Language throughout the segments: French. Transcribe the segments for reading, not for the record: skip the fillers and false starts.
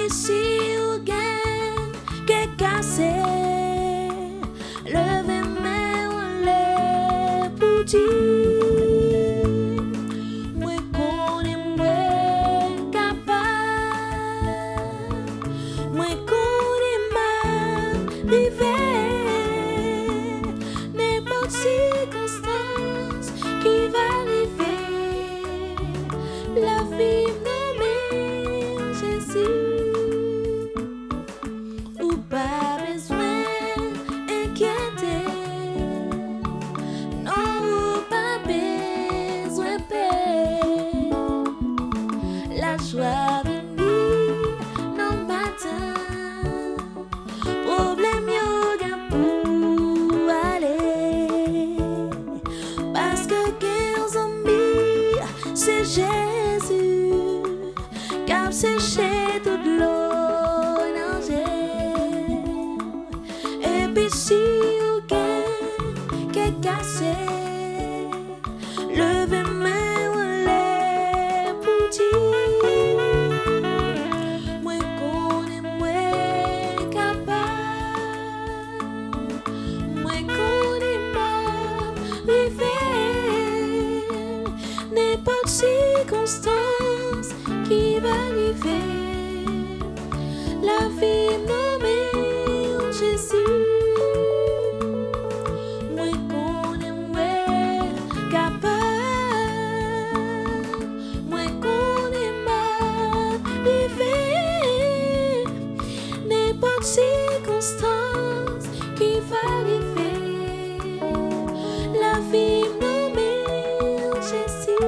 puis si ou gain que cassé, levez-moi ou les pour dire. Moi connais moi capable, moi connais ma rivière, n'importe circonstance qui va arriver, la vie nommée Jésus, ou pas besoin inquiéter, non ou pas besoin paix, la joie venir non matin, problème yoga pour aller, parce que 15 amis c'est Jésus, car séché toute l'eau nager, et puis si ou qu'est cassé, levez-moi ou les pour dire. Moi connais moi capable, moi connais ma rivière, n'importe circonstance qui va arriver, la vie nommée Jésus. Moi connais moi capable, moi connais ma rivière, n'importe circonstance qui va arriver, la vie nommée Jésus.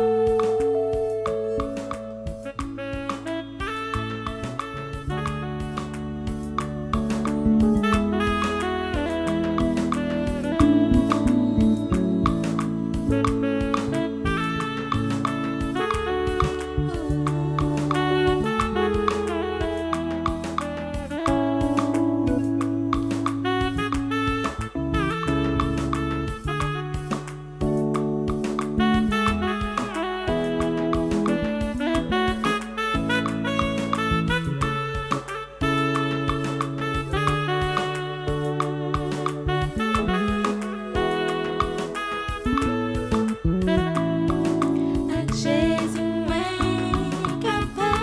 Jésus, moi capable,